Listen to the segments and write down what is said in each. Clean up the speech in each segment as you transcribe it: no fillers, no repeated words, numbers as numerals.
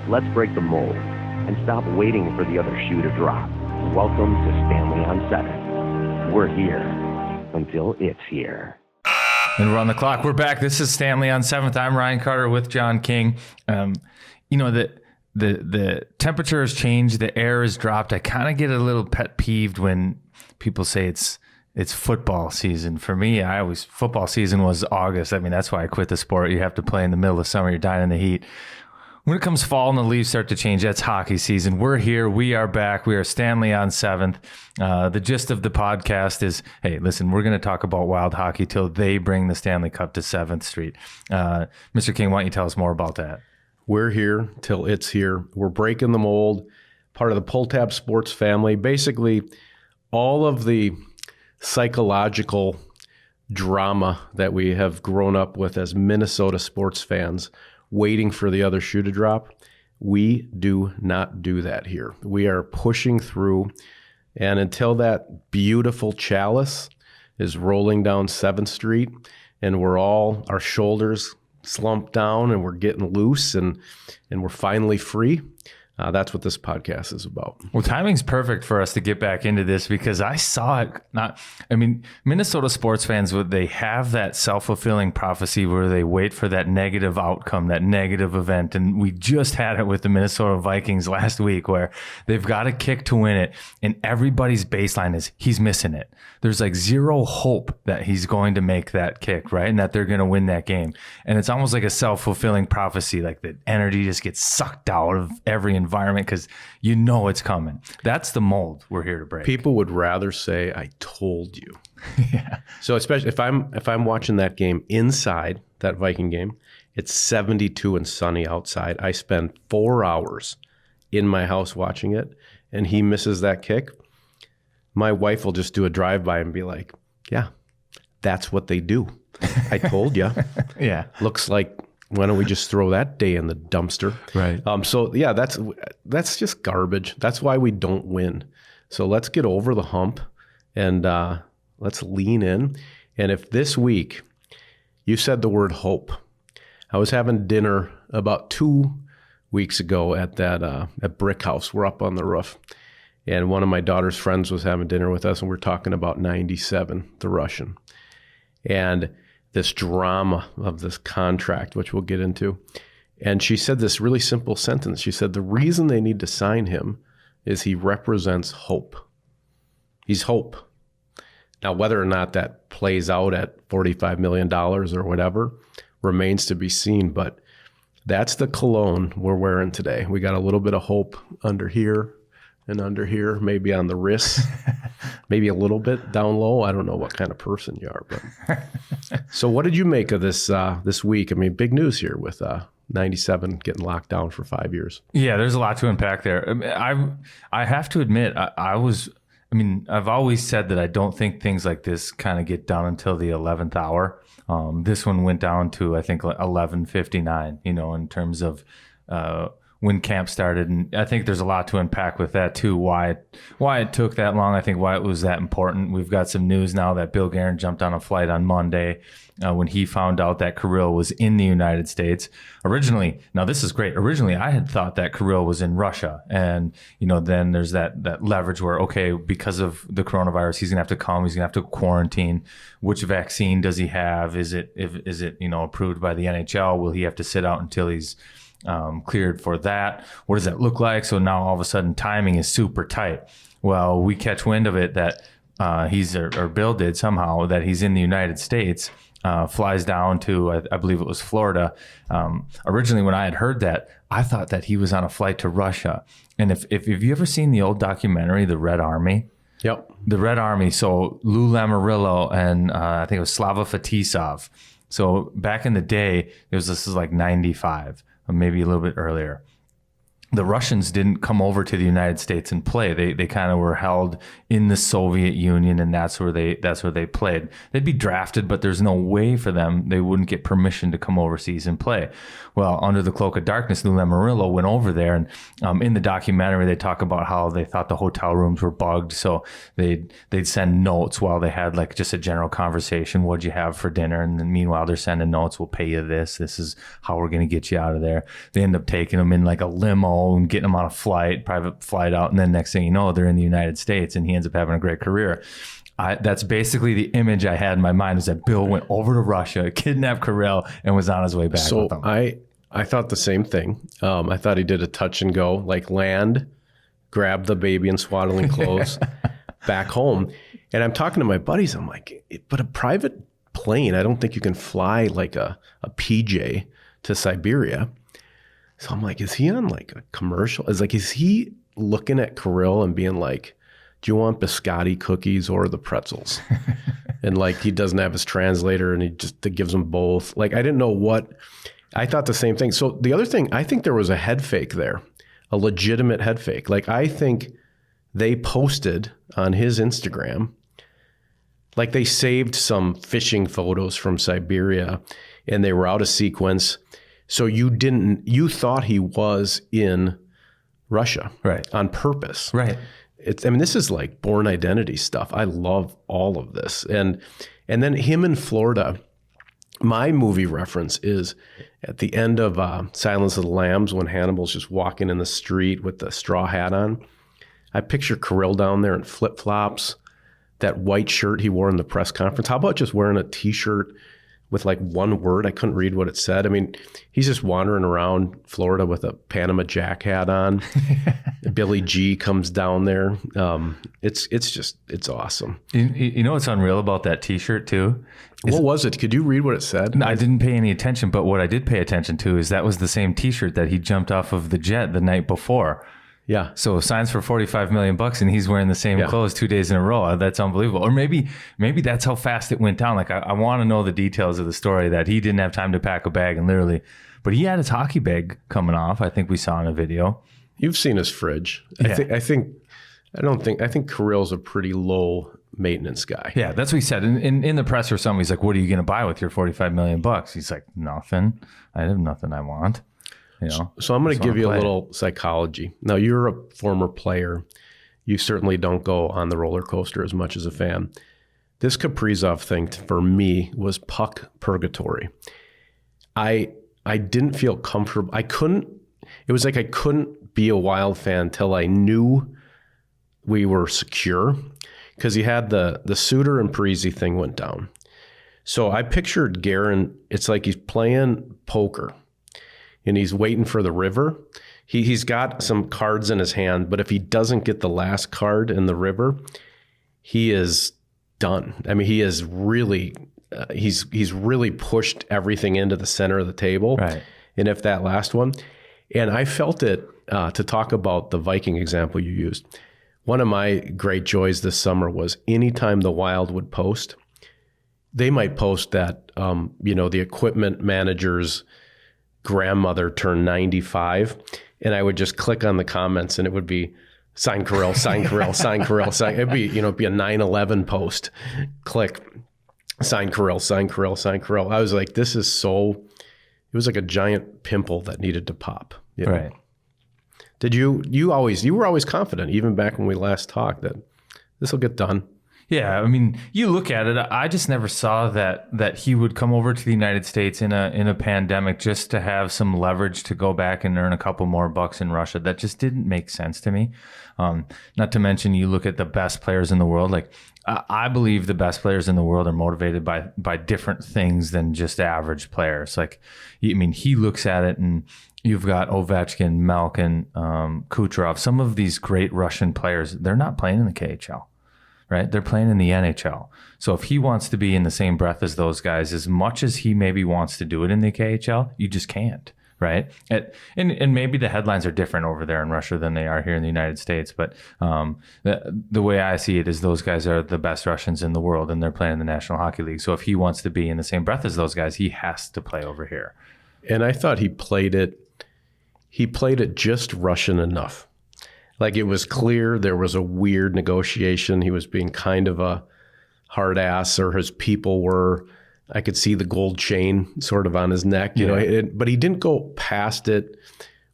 Let's break the mold and stop waiting for the other shoe to drop. Welcome to Stanley on 7. We're here until it's here. And we're on the clock. We're back. This is Stanley on 7th. I'm Ryan Carter with John King. The temperature has changed. The air has dropped. I kind of get a little pet peeved when people say it's football season. For me, football season was August. I mean, that's why I quit the sport. You have to play in the middle of summer. You're dying in the heat. When it comes fall and the leaves start to change, that's hockey season. We're here. We are back. We are Stanley on 7th. The gist of the podcast is, hey, listen, we're going to talk about wild hockey till they bring the Stanley Cup to 7th Street. Mr. King, why don't you tell us more about that? We're here till it's here. We're breaking the mold, part of the Pull Tab Sports family. Basically, all of the psychological drama that we have grown up with as Minnesota sports fans, waiting for the other shoe to drop. We do not do that here. We are pushing through, and until that beautiful chalice is rolling down 7th Street and our shoulders slumped down and we're getting loose and we're finally free, that's what this podcast is about. Well, timing's perfect for us to get back into this because I saw it. Minnesota sports fans, they have that self-fulfilling prophecy where they wait for that negative outcome, that negative event. And we just had it with the Minnesota Vikings last week where they've got a kick to win it. And everybody's baseline is he's missing it. There's like zero hope that he's going to make that kick, right? And that they're going to win that game. And it's almost like a self-fulfilling prophecy, like the energy just gets sucked out of every environment because you know it's coming. That's the mold we're here to break. People would rather say, I told you. Yeah. So especially if I'm watching that game inside, that Viking game, it's 72 and sunny outside. I spend 4 hours in my house watching it, and he misses that kick. My wife will just do a drive-by and be like, yeah, that's what they do. I told you. Yeah. Looks like, why don't we just throw that day in the dumpster? Right. So yeah, that's just garbage. That's why we don't win. So let's get over the hump and let's lean in. And if this week you said the word hope, I was having dinner about 2 weeks ago at at Brick House. We're up on the roof. And one of my daughter's friends was having dinner with us, and we're talking about 97, the Russian. And this drama of this contract, which we'll get into. And she said this really simple sentence. She said, the reason they need to sign him is he represents hope. He's hope. Now, whether or not that plays out at $45 million or whatever remains to be seen. But that's the cologne we're wearing today. We got a little bit of hope under here and under here, maybe on the wrists, maybe a little bit down low. I don't know what kind of person you are. But so what did you make of this week? I mean, big news here with 97 getting locked down for 5 years. Yeah, there's a lot to unpack there. I have to admit, I've always said that I don't think things like this kind of get done until the 11th hour. This one went down to, I think, 11:59, in terms of when camp started. And I think there's a lot to unpack with that too, why it took that long. I think why it was that important. We've got some news now that Bill Guerin jumped on a flight on Monday when he found out that Kirill was in the United States. Originally, now this is great. Originally, I had thought that Kirill was in Russia. And, then there's that leverage where, okay, because of the coronavirus, he's going to have to come. He's going to have to quarantine. Which vaccine does he have? Is it approved by the NHL? Will he have to sit out until he's cleared for that? What does that look like? So now all of a sudden timing is super tight. Well, we catch wind of it that or Bill did somehow, that he's in the United States, flies down to, I believe it was Florida. Originally, when I had heard that, I thought that he was on a flight to Russia. And if you ever seen the old documentary, The Red Army? Yep. The Red Army. So Lou Lamoriello and I think it was Slava Fetisov. So back in the day, this is like 95. Maybe a little bit earlier. the Russians didn't come over to the United States and play. They kind of were held in the Soviet Union, and that's where they played. They'd be drafted, but there's no way for them. They wouldn't get permission to come overseas and play. Well, under the cloak of darkness, Lou Lamoriello went over there, and in the documentary, they talk about how they thought the hotel rooms were bugged, so they'd send notes while they had like just a general conversation. What'd you have for dinner? And then meanwhile, they're sending notes. We'll pay you this. This is how we're going to get you out of there. They end up taking them in like a limo and getting them on a private flight out, and then next thing you know, they're in the United States, and he ends up having a great career. That's basically the image I had in my mind, is that Bill went over to Russia, kidnapped Kirill, and was on his way back with them. I thought the same thing. I thought he did a touch and go, like land, grab the baby in swaddling clothes, back home. And I'm talking to my buddies. I'm like, but a private plane, I don't think you can fly like a PJ to Siberia. So I'm like, is he on like a commercial? Is he looking at Kirill and being like, do you want biscotti cookies or the pretzels? And like, he doesn't have his translator, and he just gives them both. Like, I didn't know what, I thought the same thing. So the other thing, I think there was a head fake there, a legitimate head fake. Like, I think they posted on his Instagram, like they saved some fishing photos from Siberia and they were out of sequence. So you thought he was in Russia, right, on purpose. Right. This is like Born Identity stuff. I love all of this. And then him in Florida, my movie reference is at the end of Silence of the Lambs, when Hannibal's just walking in the street with the straw hat on. I picture Kirill down there in flip-flops, that white shirt he wore in the press conference. How about just wearing a T-shirt with like one word? I couldn't read what it said. I mean, he's just wandering around Florida with a Panama Jack hat on. Billy G comes down there. It's awesome. You know what's unreal about that T-shirt too? What was it? Could you read what it said? No, I didn't pay any attention, but what I did pay attention to is that was the same T-shirt that he jumped off of the jet the night before. Yeah. So signs for $45 million, and he's wearing the same clothes 2 days in a row. That's unbelievable. Or maybe that's how fast it went down. Like, I want to know the details of the story, that he didn't have time to pack a bag and literally, but he had his hockey bag coming off. I think we saw in a video. You've seen his fridge. Yeah. I think Kirill's a pretty low maintenance guy. Yeah, that's what he said in the press or something. He's like, "What are you going to buy with your $45 million?" He's like, "Nothing. I have nothing I want." You know? So I'm going to give you a little psychology. Now, you're a former player. You certainly don't go on the roller coaster as much as a fan. This Kaprizov thing for me was puck purgatory. I didn't feel comfortable. It was like I couldn't be a Wild fan till I knew we were secure, because you had the Suter and Parise thing went down. So I pictured Guerin, it's like he's playing poker and he's waiting for the river. He's got some cards in his hand, but if he doesn't get the last card in the river, he is done. I mean, he is really, he's really pushed everything into the center of the table. Right. And if that last one, and I felt it, to talk about the Viking example you used, one of my great joys this summer was anytime the Wild would post, they might post that, the equipment manager's grandmother turned 95, and I would just click on the comments and it would be sign Kirill, sign Kirill, sign Kirill, sign. It'd be, it'd be a 9/11 post. Click, sign Kirill, sign Kirill, sign Kirill. I was like, this is so, it was like a giant pimple that needed to pop. You know? Right. Did you were always confident, even back when we last talked, that this will get done? Yeah, I mean, you look at it. I just never saw that he would come over to the United States in a pandemic just to have some leverage to go back and earn a couple more bucks in Russia. That just didn't make sense to me. Not to mention, you look at the best players in the world. Like, I believe the best players in the world are motivated by different things than just average players. Like, I mean, he looks at it and you've got Ovechkin, Malkin, Kucherov. Some of these great Russian players, they're not playing in the KHL. Right? They're playing in the NHL. So if he wants to be in the same breath as those guys, as much as he maybe wants to do it in the KHL, you just can't. Right? And maybe the headlines are different over there in Russia than they are here in the United States. But the way I see it is those guys are the best Russians in the world, and they're playing in the National Hockey League. So if he wants to be in the same breath as those guys, he has to play over here. And I thought he played it. he played it just Russian enough. Like it was clear there was a weird negotiation. He was being kind of a hard ass, or his people were. I could see the gold chain sort of on his neck, you know, but he didn't go past it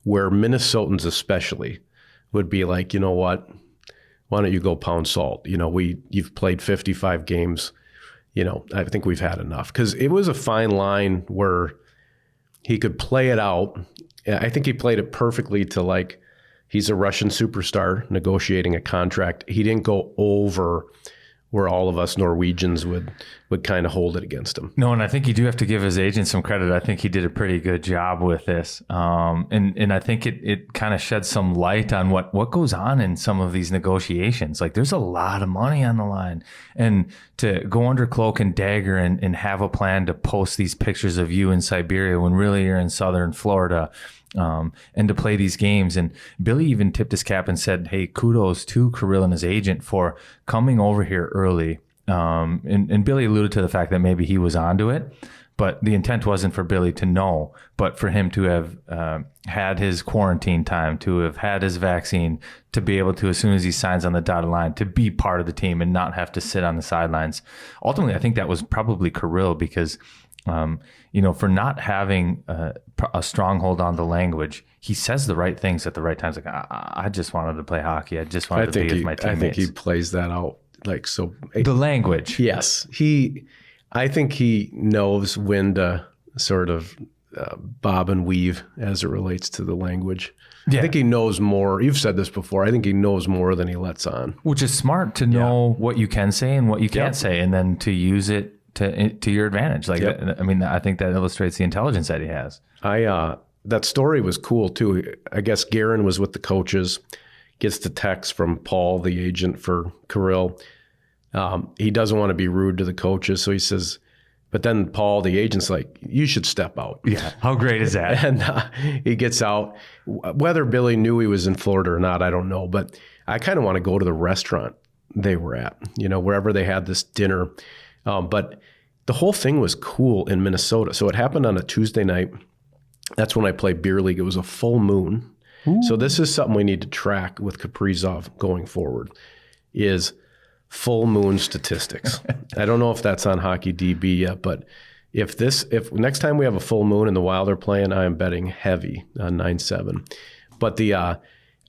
where Minnesotans especially would be like, you know what, why don't you go pound salt? You know, you've played 55 games, you know, I think we've had enough. Because it was a fine line where he could play it out. I think he played it perfectly to like, he's a Russian superstar negotiating a contract. He didn't go over where all of us Norwegians would kind of hold it against him. No, and I think you do have to give his agent some credit. I think he did a pretty good job with this. And I think it kind of sheds some light on what goes on in some of these negotiations. Like there's a lot of money on the line. And to go under cloak and dagger and have a plan to post these pictures of you in Siberia when really you're in southern Florida, and to play these games. And Billy even tipped his cap and said, hey, kudos to Kirill and his agent for coming over here early. And Billy alluded to the fact that maybe he was onto it, but the intent wasn't for Billy to know, but for him to have had his quarantine time, to have had his vaccine, to be able to, as soon as he signs on the dotted line, to be part of the team and not have to sit on the sidelines. Ultimately, I think that was probably Kirill because you know, for not having a stronghold on the language, he says the right things at the right times. Like, I just wanted to play hockey. I just wanted to be with my teammates. I think he plays that out like so. The language. Yes. I think he knows when to sort of bob and weave as it relates to the language. Yeah. I think he knows more. You've said this before. I think he knows more than he lets on. Which is smart to know what you can say and what you can't say, and then to use it to your advantage. Like, I mean, I think that illustrates the intelligence that he has. That story was cool too. I guess Guerin was with the coaches, gets the text from Paul, the agent for Kirill. He doesn't want to be rude to the coaches, so he says, but then Paul, the agent's like, you should step out. Yeah. How great is that? And he gets out. Whether Billy knew he was in Florida or not, I don't know. But I kind of want to go to the restaurant they were at, you know, wherever they had this dinner. But the whole thing was cool in Minnesota. So it happened on a Tuesday night. That's when I played beer league. It was a full moon. Ooh. So this is something we need to track with Kaprizov going forward, is full moon statistics. I don't know if that's on Hockey DB yet, but if next time we have a full moon and the Wild are playing, I am betting heavy on 9-7. But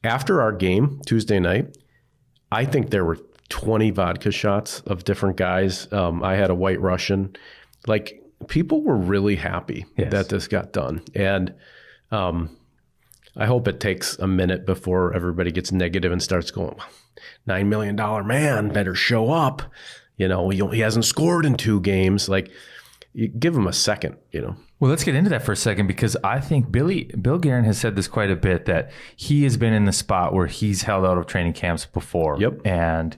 after our game Tuesday night, I think there were 20 vodka shots of different guys. I had a White Russian. Like, people were really happy that this got done. And I hope it takes a minute before everybody gets negative and starts going, $9 million man better show up. You know, he hasn't scored in 2 games. Like, you give him a second, you know. Well, let's get into that for a second, because I think Bill Guerin has said this quite a bit, that he has been in the spot where he's held out of training camps before. Yep. And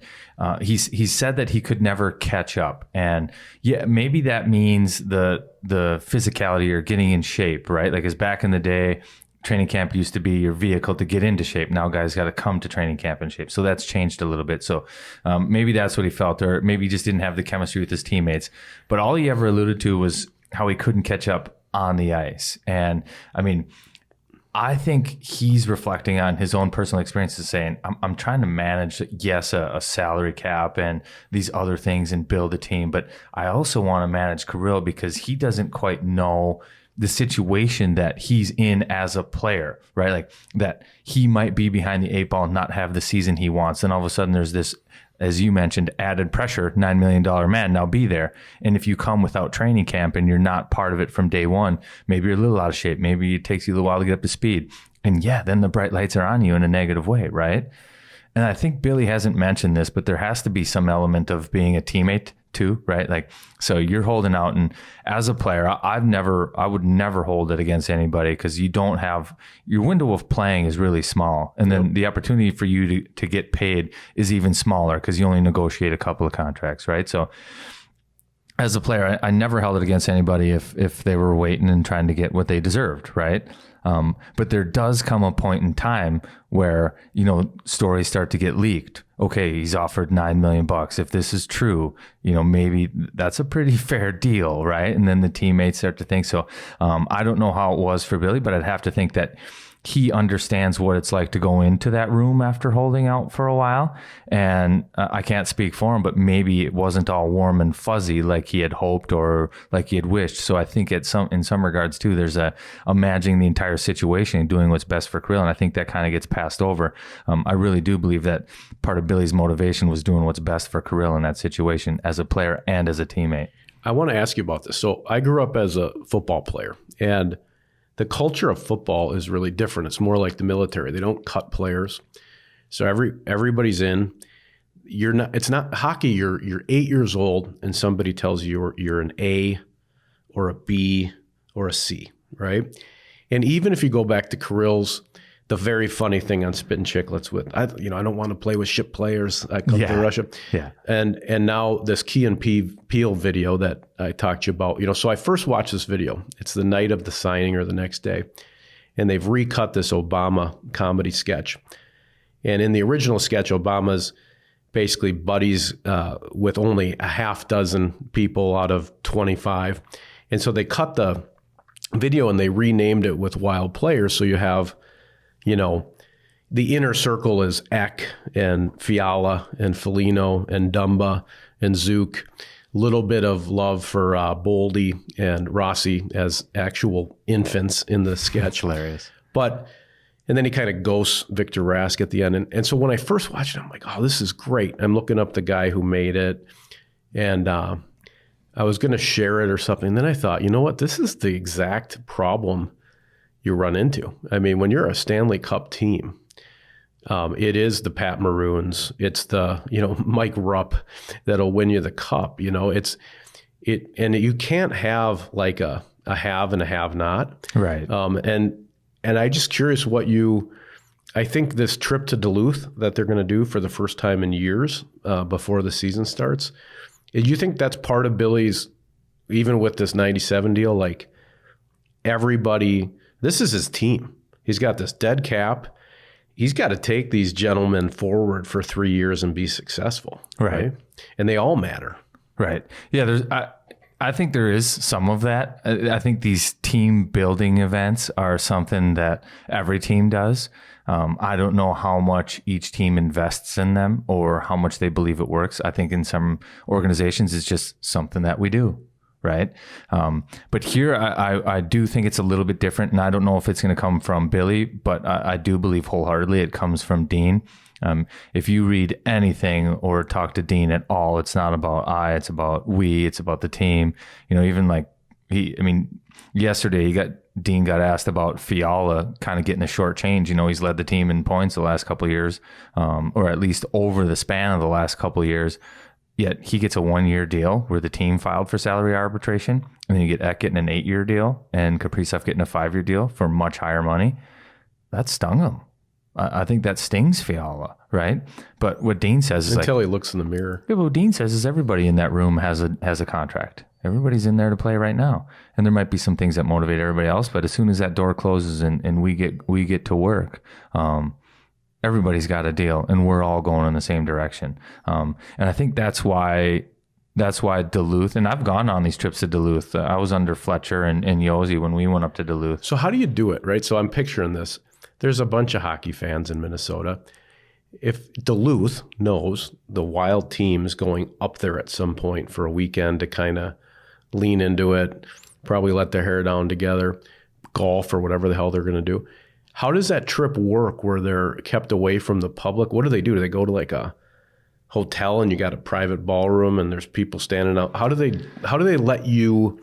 he's said that he could never catch up. And yeah, maybe that means the physicality or getting in shape, right? Like, as back in the day, training camp used to be your vehicle to get into shape. Now guys got to come to training camp in shape. So that's changed a little bit. So maybe that's what he felt, or maybe he just didn't have the chemistry with his teammates. But all he ever alluded to was how he couldn't catch up on the ice. And I mean, I think he's reflecting on his own personal experiences, saying, I'm trying to manage, yes, a salary cap and these other things and build a team, but I also want to manage Kirill because he doesn't quite know the situation that he's in as a player, right? Like, that he might be behind the 8 ball and not have the season he wants. And all of a sudden there's this, as you mentioned, added pressure, $9 million man, now be there. And if you come without training camp and you're not part of it from day one, maybe you're a little out of shape. Maybe it takes you a little while to get up to speed. And yeah, then the bright lights are on you in a negative way, right? And I think Billy hasn't mentioned this, but there has to be some element of being a teammate too, right? Like, so you're holding out, and as a player, I would never hold it against anybody, because you don't have, your window of playing is really small. And then the opportunity for you to get paid is even smaller, because you only negotiate a couple of contracts, right? So as a player, I never held it against anybody if they were waiting and trying to get what they deserved, right? But there does come a point in time where, you know, stories start to get leaked. Okay, he's offered $9 million. If this is true, you know, maybe that's a pretty fair deal, right? And then the teammates start to think so. I don't know how it was for Billy, but I'd have to think that he understands what it's like to go into that room after holding out for a while. And I can't speak for him, but maybe it wasn't all warm and fuzzy like he had hoped or like he had wished. So I think in some regards too, there's imagining the entire situation and doing what's best for Kirill. And I think that kind of gets passed over. I really do believe that part of Billy's motivation was doing what's best for Kirill in that situation as a player and as a teammate. I want to ask you about this. So I grew up as a football player, and the culture of football is really different. It's more like the military. They don't cut players. So everybody's in. It's not hockey. You're 8 years old and somebody tells you you're an A or a B or a C, right? And even if you go back to Kirill's, the very funny thing on Spittin' Chicklets with, I don't want to play with shit players. I come to Russia. Yeah. And now this Key and Peele video that I talked to you about, so I first watched this video. It's the night of the signing or the next day. And they've recut this Obama comedy sketch. And in the original sketch, Obama's basically buddies with only a half dozen people out of 25. And so they cut the video and they renamed it with wild players. So you have, the inner circle is Eck and Fiala and Foligno and Dumba and Zook. Little bit of love for Boldy and Rossi as actual infants in the sketch. Hilarious. And then he kind of ghosts Victor Rask at the end. And so when I first watched it, I'm like, oh, this is great. I'm looking up the guy who made it. And I was going to share it or something. And then I thought, you know what? This is the exact problem you run into. I mean, when you're a Stanley Cup team, it is the Pat Maroons. It's the, Mike Rupp that'll win you the cup. And you can't have like a have and a have not. Right. And I just curious I think this trip to Duluth that they're going to do for the first time in years before the season starts, do you think that's part of Billy's, even with this 97 deal, like everybody, this is his team. He's got this dead cap. He's got to take these gentlemen forward for 3 years and be successful. Right. And they all matter. Right. Yeah. I think there is some of that. I think these team building events are something that every team does. I don't know how much each team invests in them or how much they believe it works. I think in some organizations, it's just something that we do. Right. But here, I do think it's a little bit different. And I don't know if it's going to come from Billy, but I do believe wholeheartedly it comes from Dean. If you read anything or talk to Dean at all, it's not about it's about we, it's about the team. Even like yesterday Dean got asked about Fiala kind of getting a short change. He's led the team in points the last couple of years, or at least over the span of the last couple of years. Yet he gets a 1-year deal where the team filed for salary arbitration. And then you get Eck getting an 8-year deal and Kaprizov getting a 5-year deal for much higher money. That stung him. I think that stings Fiala, right? But what Dean says is until he looks in the mirror. Yeah, what Dean says is everybody in that room has a contract. Everybody's in there to play right now. And there might be some things that motivate everybody else, but as soon as that door closes and we get to work, everybody's got a deal and we're all going in the same direction. And I think that's why Duluth, and I've gone on these trips to Duluth. I was under Fletcher and Yossi when we went up to Duluth. So how do you do it, right? So I'm picturing this. There's a bunch of hockey fans in Minnesota. If Duluth knows the Wild team's going up there at some point for a weekend to kind of lean into it, probably let their hair down together, golf or whatever the hell they're going to do. How does that trip work where they're kept away from the public? What do they do? Do they go to like a hotel and you got a private ballroom and there's people standing out? How do they let you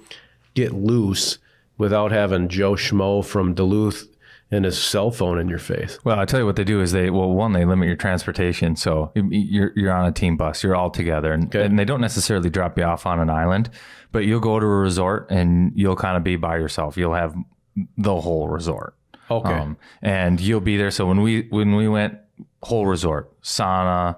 get loose without having Joe Schmo from Duluth and his cell phone in your face? Well, I tell you what they do is they limit your transportation. So you're on a team bus, you're all together and they don't necessarily drop you off on an island, but you'll go to a resort and you'll kind of be by yourself. You'll have the whole resort. Okay. And you'll be there. So when we went whole resort, sauna,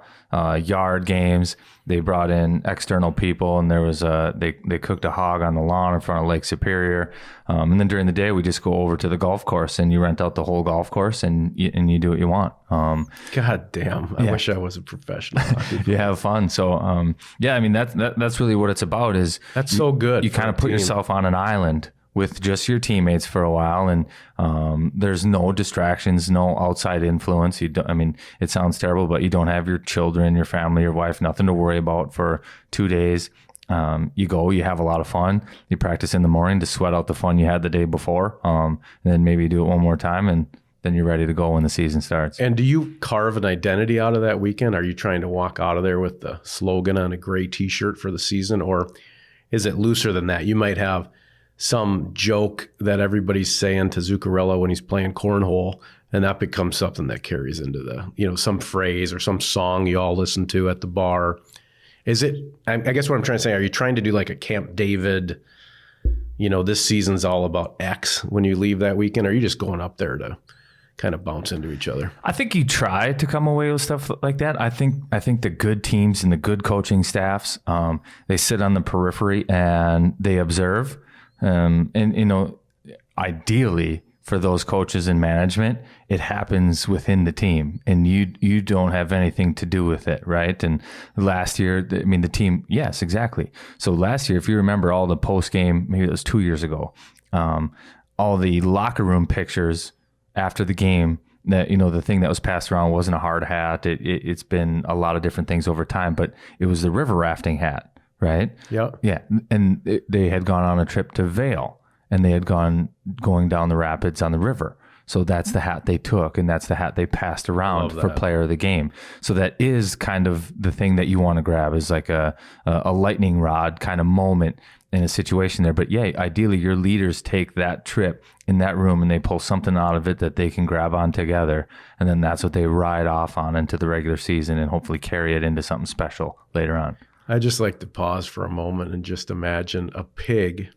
yard games, they brought in external people and there was they cooked a hog on the lawn in front of Lake Superior. And then during the day, we just go over to the golf course and you rent out the whole golf course and you do what you want. God damn. I wish I was a professional. You have fun. So, that's really what it's about is that's so good. You kind of put yourself on an island with just your teammates for a while, and there's no distractions, no outside influence. It sounds terrible, but you don't have your children, your family, your wife, nothing to worry about for 2 days. You go, you have a lot of fun. You practice in the morning to sweat out the fun you had the day before. And then maybe you do it one more time, and then you're ready to go when the season starts. And do you carve an identity out of that weekend? Are you trying to walk out of there with the slogan on a gray T-shirt for the season, or is it looser than that? You might have some joke that everybody's saying to Zuccarello when he's playing cornhole, and that becomes something that carries into the, some phrase or some song you all listen to at the bar. Is it, I guess what I'm trying to say, are you trying to do like a Camp David, this season's all about X when you leave that weekend? Or are you just going up there to kind of bounce into each other? I think you try to come away with stuff like that. I think the good teams and the good coaching staffs, they sit on the periphery and they observe. Ideally for those coaches and management, it happens within the team, and you don't have anything to do with it, right? And last year, the team, yes, exactly. So last year, if you remember all the post game, maybe it was 2 years ago, all the locker room pictures after the game, that the thing that was passed around wasn't a hard hat. It's been a lot of different things over time, but it was the river rafting hat, right? Yeah. Yeah. And they had gone on a trip to Vail, and they had going down the rapids on the river. So that's the hat they took, and that's the hat they passed around for player of the game. So that is kind of the thing that you want to grab, is like a lightning rod kind of moment in a situation there. But yeah, ideally your leaders take that trip in that room and they pull something out of it that they can grab on together. And then that's what they ride off on into the regular season and hopefully carry it into something special later on. I just like to pause for a moment and just imagine a pig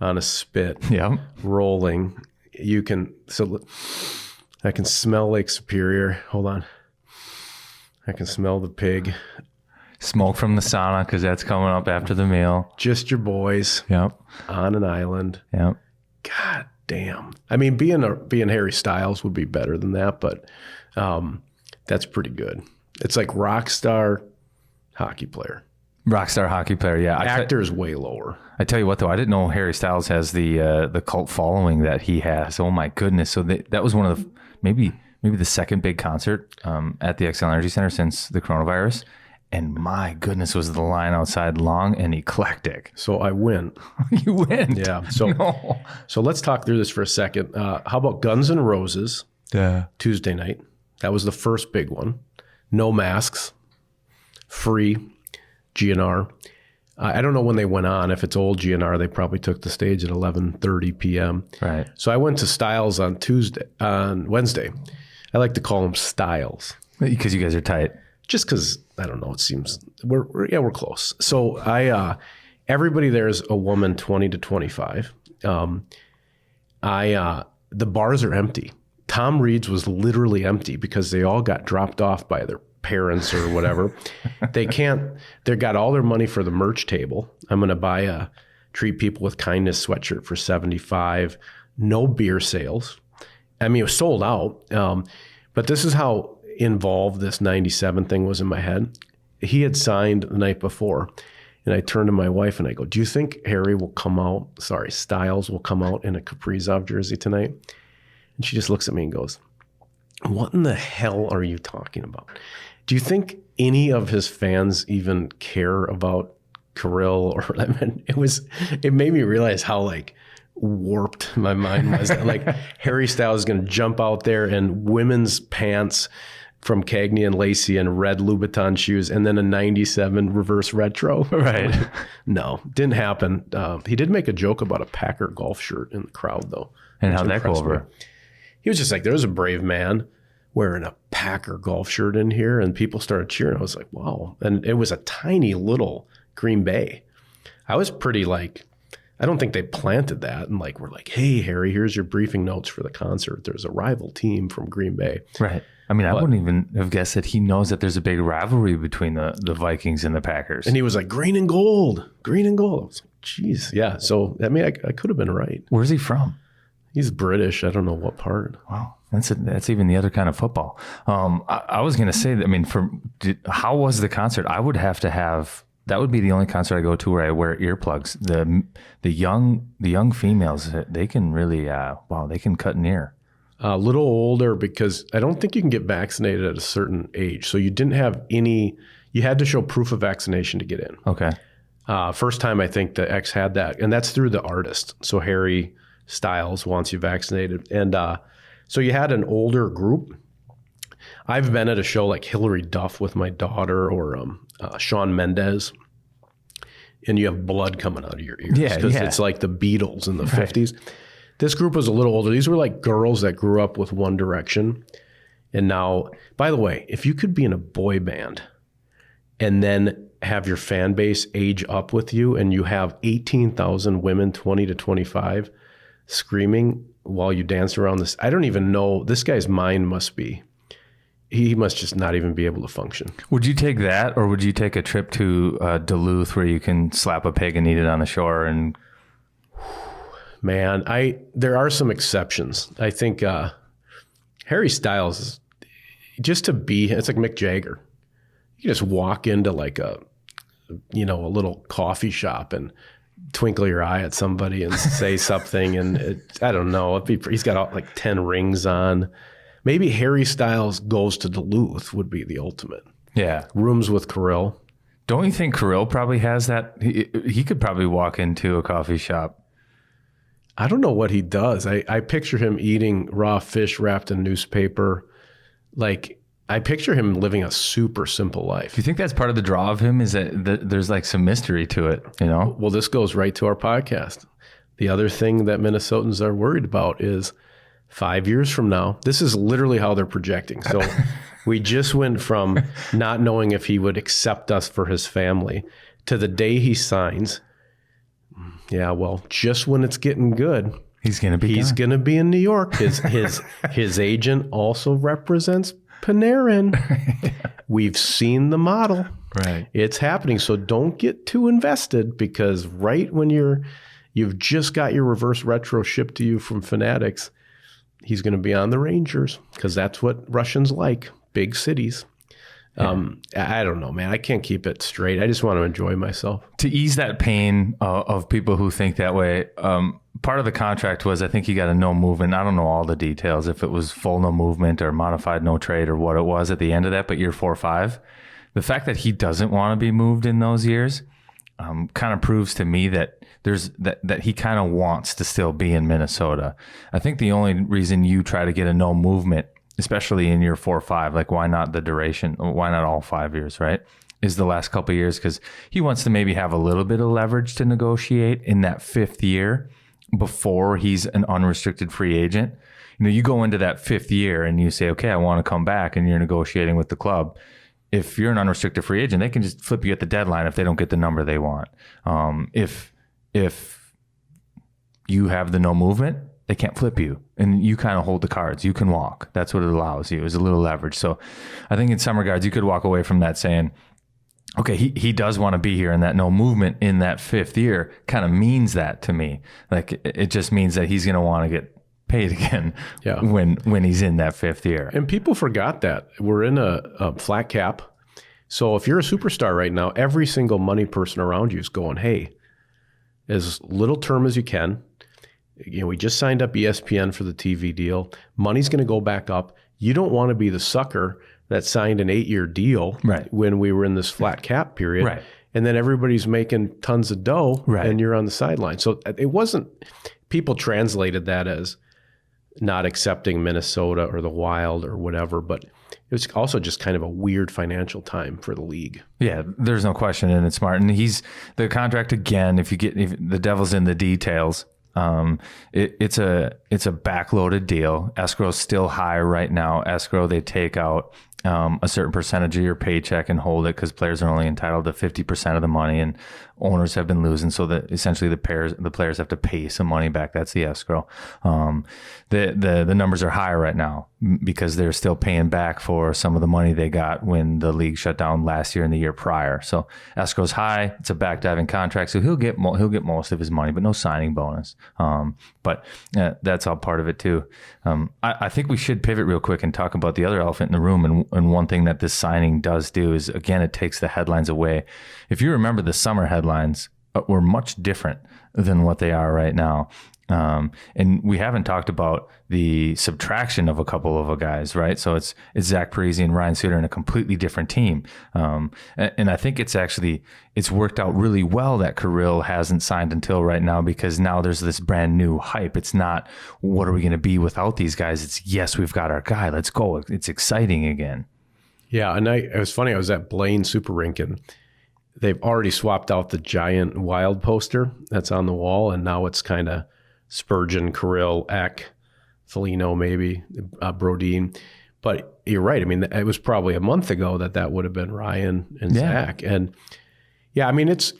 on a spit, rolling. I can smell Lake Superior. Hold on. I can smell the pig. Smoke from the sauna, because that's coming up after the meal. Just your boys. Yep. On an island. Yep. God damn. Being Harry Styles would be better than that, but that's pretty good. It's like rock star hockey player. Rockstar hockey player, yeah. Actor is way lower. I tell you what, though, I didn't know Harry Styles has the cult following that he has. Oh my goodness! So that was one of the maybe the second big concert at the XL Energy Center since the coronavirus. And my goodness, was the line outside long and eclectic. So I win. You win. Yeah. So let's talk through this for a second. How about Guns N' Roses? Tuesday night. That was the first big one. No masks. Free. GNR. I don't know when they went on. If it's old GNR, they probably took the stage at 11:30 p.m. Right. So I went to Styles on Wednesday. I like to call them Styles. Because you guys are tight. Just because, I don't know, it seems we're close. So everybody there is a woman 20 to 25. The bars are empty. Tom Reed's was literally empty because they all got dropped off by their parents or whatever. They got all their money for the merch table. I'm going to buy a Treat People with Kindness sweatshirt for $75. No beer sales. It was sold out. But this is how involved this 97 thing was in my head. He had signed the night before. And I turned to my wife and I go, do you think Styles will come out in a Kaprizov jersey tonight? And she just looks at me and goes, what in the hell are you talking about? Do you think any of his fans even care about Kirill? Or it made me realize how warped my mind was. Harry Styles is going to jump out there in women's pants from Cagney and Lacey and red Louboutin shoes, and then a 97 reverse retro. Right. No, didn't happen. He did make a joke about a Packer golf shirt in the crowd, though. And how'd that go over? He was just like, there's a brave man wearing a Packer golf shirt in here, and people started cheering. I was like, wow. And it was a tiny little Green Bay. I was pretty I don't think they planted that. And we're like, hey, Harry, here's your briefing notes for the concert. There's a rival team from Green Bay. Right. I wouldn't even have guessed that he knows that there's a big rivalry between the Vikings and the Packers. And he was like, green and gold. I was like, geez. Yeah. So, I could have been right. Where's he from? He's British. I don't know what part. Wow. That's even the other kind of football. I was going to say that, how was the concert? I would have to have That would be the only concert I go to where I wear earplugs. The young females, they can really they can cut an ear. A little older, because I don't think you can get vaccinated at a certain age. So you didn't have any. You had to show proof of vaccination to get in. Okay. First time I think the X had that, and that's through the artist. So Harry Styles wants you vaccinated, and so you had an older group. I've been at a show like Hillary Duff with my daughter, or Shawn Mendes, and you have blood coming out of your ears because it's like the Beatles in the 50s. This group was a little older. These were like girls that grew up with One Direction. And now, by the way, if you could be in a boy band and then have your fan base age up with you, and you have 18,000 women, 20 to 25, screaming while you dance around this, I don't even know, this guy's mind must be, he must just not even be able to function. Would you take that, or would you take a trip to Duluth where you can slap a pig and eat it on the shore? And man, there are some exceptions. I think Harry Styles is just to be. It's like Mick Jagger. You just walk into like a little coffee shop and twinkle your eye at somebody and say something, and I don't know. He's got like 10 rings on. Maybe Harry Styles goes to Duluth would be the ultimate. Yeah. Rooms with Kirill. Don't you think Kirill probably has that? He could probably walk into a coffee shop. I don't know what he does. I picture him eating raw fish wrapped in newspaper. Like, I picture him living a super simple life. Do you think that's part of the draw of him, is that there's like some mystery to it, you know? Well, this goes right to our podcast. The other thing that Minnesotans are worried about is 5 years from now, this is literally how they're projecting. So we just went from not knowing if he would accept us for his family to the day he signs. Yeah, well, just when it's getting good, he's going to be in New York. His agent also represents Panarin. Yeah. We've seen the model. Right. It's happening. So don't get too invested, because right when you've just got your reverse retro shipped to you from Fanatics, he's going to be on the Rangers, because that's what Russians like, big cities. Yeah. I don't know, man. I can't keep it straight. I just want to enjoy myself. To ease that pain of people who think that way, part of the contract was, I think you got a no movement. I don't know all the details, if it was full no movement or modified no trade or what it was at the end of that, but year 4 or 5, the fact that he doesn't want to be moved in those years kind of proves to me that that he kind of wants to still be in Minnesota. I think the only reason you try to get a no movement, especially in year 4 or 5, like why not the duration? Why not all 5 years, right? Is the last couple of years, because he wants to maybe have a little bit of leverage to negotiate in that 5th year before he's an unrestricted free agent. You know, you go into that 5th year and you say, okay, I want to come back, and you're negotiating with the club. If you're an unrestricted free agent, they can just flip you at the deadline if they don't get the number they want. If you have the no movement, they can't flip you, and you kind of hold the cards. You can walk. That's what it allows you, is a little leverage. So I think in some regards, you could walk away from that saying, okay, he does want to be here, and that no movement in that 5th year kind of means that to me. Like, it just means that he's going to want to get paid again when he's in that 5th year. And people forgot that. We're in a flat cap. So if you're a superstar right now, every single money person around you is going, hey, as little term as you can. You know, we just signed up ESPN for the TV deal. Money's going to go back up. You don't want to be the sucker that signed an 8-year deal when we were in this flat cap period. Right. And then everybody's making tons of dough and you're on the sideline. So it wasn't, people translated that as not accepting Minnesota or the Wild or whatever, but it was also just kind of a weird financial time for the league. Yeah, there's no question, and it's smart. And the contract again, if the devil's in the details, it's a backloaded deal. Escrow's still high right now. Escrow, they take out a certain percentage of your paycheck and hold it, because players are only entitled to 50% of the money. And owners have been losing, so that essentially the players have to pay some money back. That's the escrow. The numbers are higher right now because they're still paying back for some of the money they got when the league shut down last year and the year prior. So escrow's high. It's a backdiving contract, so he'll get most of his money, but no signing bonus. But that's all part of it too. I think we should pivot real quick and talk about the other elephant in the room. And one thing that this signing does do is, again, it takes the headlines away. If you remember, the summer headlines were much different than what they are right now. And we haven't talked about the subtraction of a couple of guys, right? So it's Zach Parise and Ryan Suter in a completely different team. And I think it's worked out really well that Kirill hasn't signed until right now, because now there's this brand new hype. It's not, what are we going to be without these guys? It's, yes, we've got our guy. Let's go. It's exciting again. Yeah. And it was funny. I was at Blaine Super Rink, and they've already swapped out the giant Wild poster that's on the wall. And now it's kind of Spurgeon, Kirill, Eck, Foligno, maybe, Brodin. But you're right. I mean, it was probably a month ago that would have been Ryan and Zach. And yeah, I mean, it's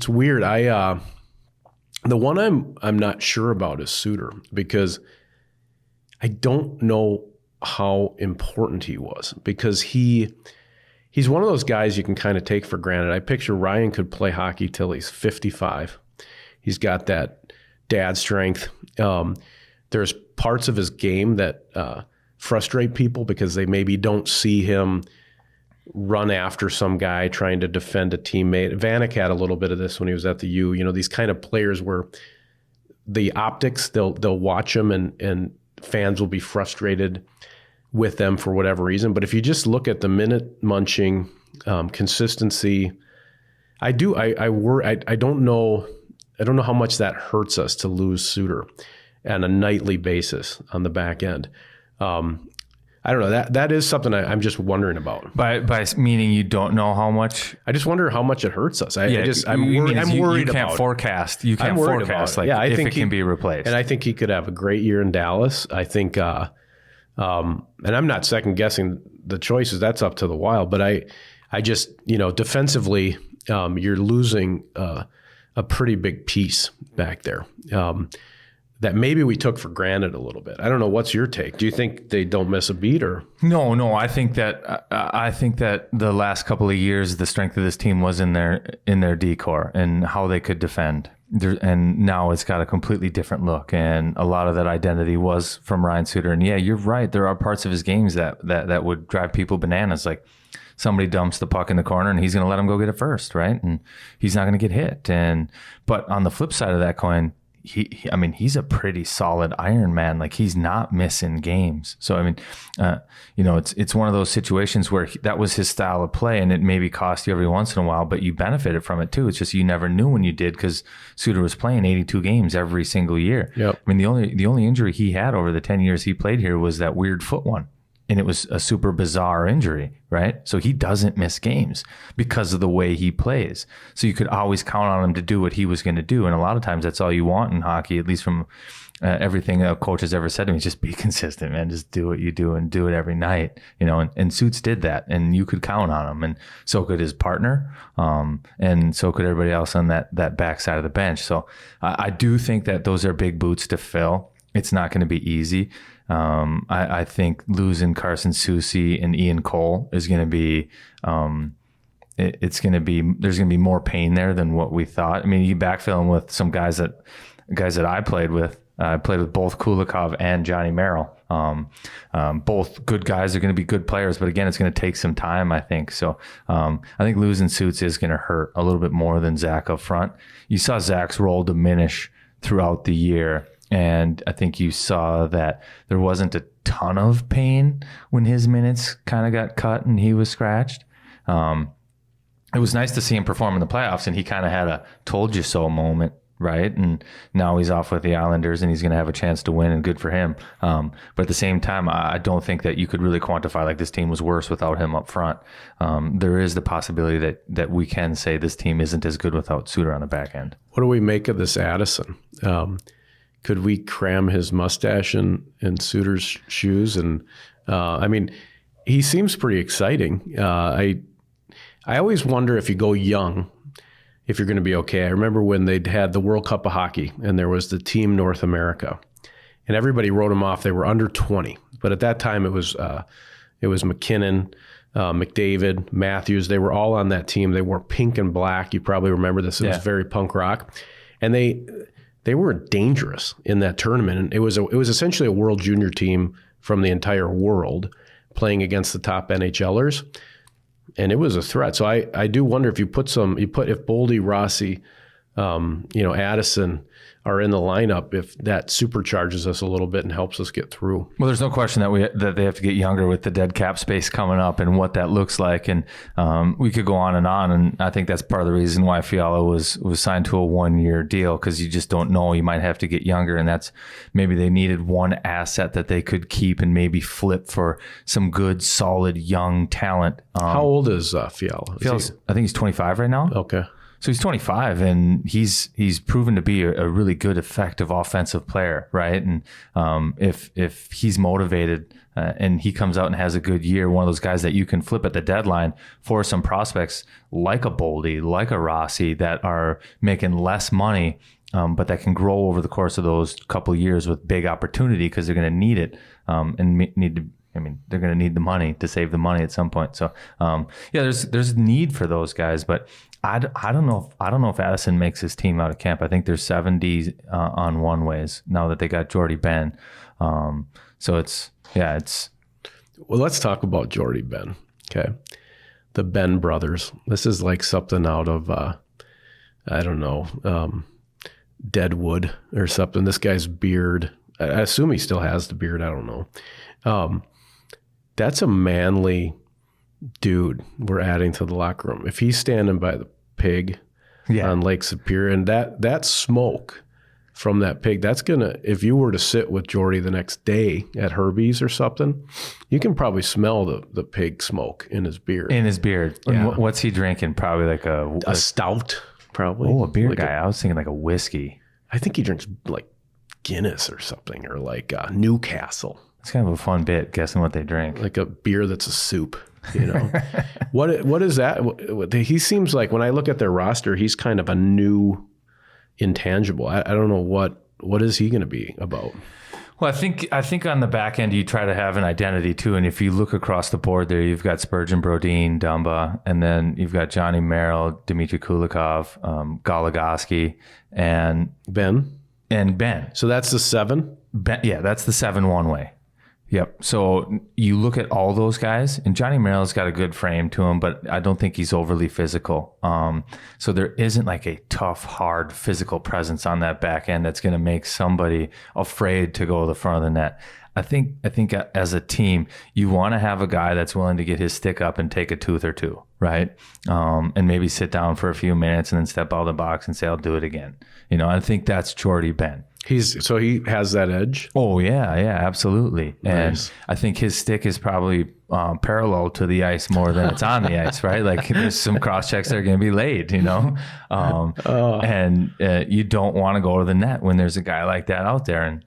weird. The one I'm not sure about is Suter, because I don't know how important he was, because he's one of those guys you can kind of take for granted. I picture Ryan could play hockey till he's 55. He's got that dad strength. There's parts of his game that frustrate people because they maybe don't see him run after some guy trying to defend a teammate. Vanek had a little bit of this when he was at the U. You know, these kind of players where the optics, they'll watch them and fans will be frustrated with them for whatever reason. But if you just look at the minute munching, consistency, I don't know how much that hurts us to lose Suter on a nightly basis on the back end. I don't know. That is something I'm just wondering about. By meaning you don't know how much? I just wonder how much it hurts us. I'm worried about you can't forecast. You can't forecast if it can be replaced. And I think he could have a great year in Dallas. I think, and I'm not second guessing the choices. That's up to the Wild. But I just, defensively, you're losing a pretty big piece back there. That maybe we took for granted a little bit. I don't know. What's your take? Do you think they don't miss a beat, or? No. I think that the last couple of years, the strength of this team was in their decor and how they could defend. And now it's got a completely different look, and a lot of that identity was from Ryan Suter. And yeah, you're right. There are parts of his games that would drive people bananas. Like somebody dumps the puck in the corner, and he's going to let him go get it first, right? And he's not going to get hit. But on the flip side of that coin, he's a pretty solid Iron Man. Like, he's not missing games. So, it's one of those situations where that was his style of play, and it maybe cost you every once in a while, but you benefited from it too. It's just you never knew when you did, because Suter was playing 82 games every single year. Yep. I mean, the only injury he had over the 10 years he played here was that weird foot one. And it was a super bizarre injury, right? So he doesn't miss games because of the way he plays. So you could always count on him to do what he was going to do. And a lot of times that's all you want in hockey, at least from everything a coach has ever said to me. Just be consistent, man. Just do what you do and do it every night. And Suits did that, and you could count on him. And so could his partner, and so could everybody else on that back side of the bench. So I do think that those are big boots to fill. It's not going to be easy. I think losing Carson Soucy and Ian Cole is going to be, there's going to be more pain there than what we thought. I mean, you backfill them with some guys that I played with. I played with both Kulikov and Johnny Merrill. Both good guys. They're going to be good players, but again, it's going to take some time, I think. So I think losing Suits is going to hurt a little bit more than Zach up front. You saw Zach's role diminish throughout the year. And I think you saw that there wasn't a ton of pain when his minutes kind of got cut and he was scratched. It was nice to see him perform in the playoffs, and he kind of had a told you so moment, right? And now he's off with the Islanders, and he's going to have a chance to win, and good for him. But at the same time, I don't think that you could really quantify like this team was worse without him up front. There is the possibility that we can say this team isn't as good without Suter on the back end. What do we make of this Addison? Could we cram his mustache in Suter's shoes? And he seems pretty exciting. I always wonder if you go young, if you're going to be okay. I remember when they'd had the World Cup of Hockey and there was the Team North America, and everybody wrote them off. They were under 20, but at that time it was McKinnon, McDavid, Matthews. They were all on that team. They wore pink and black. You probably remember this. It was very punk rock, and they were dangerous in that tournament. And it was essentially a world junior team from the entire world playing against the top NHLers. And it was a threat. So I do wonder if if Boldy, Rossi, Addison are in the lineup, if that supercharges us a little bit and helps us get through. Well, there's no question that they have to get younger with the dead cap space coming up and what that looks like. And we could go on. And I think that's part of the reason why Fiala was signed to a 1-year deal, because you just don't know. You might have to get younger. And that's maybe they needed one asset that they could keep and maybe flip for some good, solid, young talent. How old is Fiala? I think he's 25 right now. Okay. So he's 25, and he's proven to be a really good, effective offensive player, right? And if he's motivated and he comes out and has a good year, one of those guys that you can flip at the deadline for some prospects like a Boldy, like a Rossi, that are making less money, but that can grow over the course of those couple of years with big opportunity, because they're going to need it they're going to need the money to save the money at some point. So there's need for those guys, but I don't know if Addison makes his team out of camp. I think there's 70 on one ways now that they got Jordy Ben. So it's. Well, let's talk about Jordy Ben. Okay, the Ben brothers. This is like something out of Deadwood or something. This guy's beard. I assume he still has the beard. I don't know. That's a manly dude we're adding to the locker room. If he's standing by the pig on Lake Superior, and that smoke from that pig, that's gonna, if you were to sit with Jordy the next day at Herbie's or something, you can probably smell the pig smoke in his beard. Yeah. And what's he drinking? Probably like a stout, probably. Oh, a beer guy. I was thinking like a whiskey. I think he drinks like Guinness or something, or like Newcastle. It's kind of a fun bit, guessing what they drink. Like a beer that's a soup, What is that? He seems like, when I look at their roster, he's kind of a new intangible. I don't know what is he going to be about. Well, I think on the back end, you try to have an identity too. And if you look across the board there, you've got Spurgeon, Brodin, Dumba, and then you've got Johnny Merrill, Dmitry Kulikov, Goligoski, and Ben. So that's the 7? That's the 7 one way. Yep. So you look at all those guys, and Johnny Merrill's got a good frame to him, but I don't think he's overly physical. So there isn't like a tough, hard physical presence on that back end that's going to make somebody afraid to go to the front of the net. I think as a team, you want to have a guy that's willing to get his stick up and take a tooth or two, right? And maybe sit down for a few minutes and then step out of the box and say, I'll do it again. I think that's Jordy Ben. So he has that edge? Oh, yeah, absolutely. Nice. And I think his stick is probably parallel to the ice more than it's on the ice, right? Like there's some cross checks that are going to be laid, And you don't want to go to the net when there's a guy like that out there. And,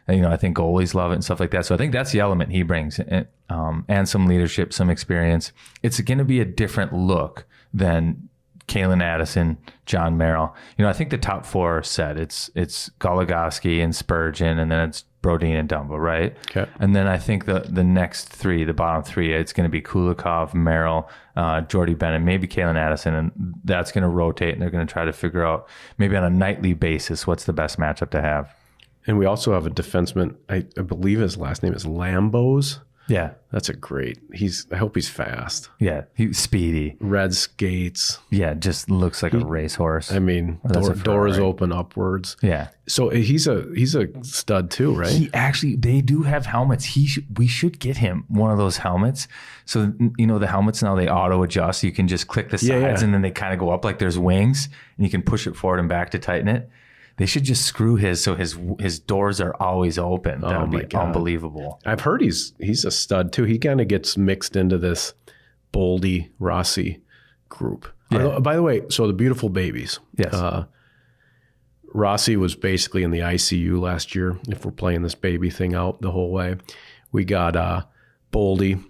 I think goalies love it and stuff like that. So I think that's the element he brings, and some leadership, some experience. It's going to be a different look than Kalen Addison, John Merrill. I think the top 4 are set. It's Goligoski and Spurgeon, and then it's Brodin and Dumba, right? Okay. And then I think the next 3, the bottom 3, it's going to be Kulikov, Merrill, Jordy Ben, and maybe Kalen Addison, and that's going to rotate, and they're going to try to figure out maybe on a nightly basis what's the best matchup to have. And we also have a defenseman, I believe his last name is Lambos. Yeah. That's a great, I hope he's fast. Yeah. He's speedy. Red skates. Yeah. Just looks like a racehorse. I mean, doors open upwards. Yeah. So he's a stud too, right? They do have helmets. We should get him one of those helmets. So, the helmets now, they auto adjust. You can just click the sides and then they kind of go up like there's wings, and you can push it forward and back to tighten it. They should just screw his so his doors are always open. That would be unbelievable. I've heard he's a stud too. He kind of gets mixed into this Boldy Rossi group. Yeah. By the way, so the beautiful babies. Yes. Rossi was basically in the ICU last year, if we're playing this baby thing out the whole way. We got Boldy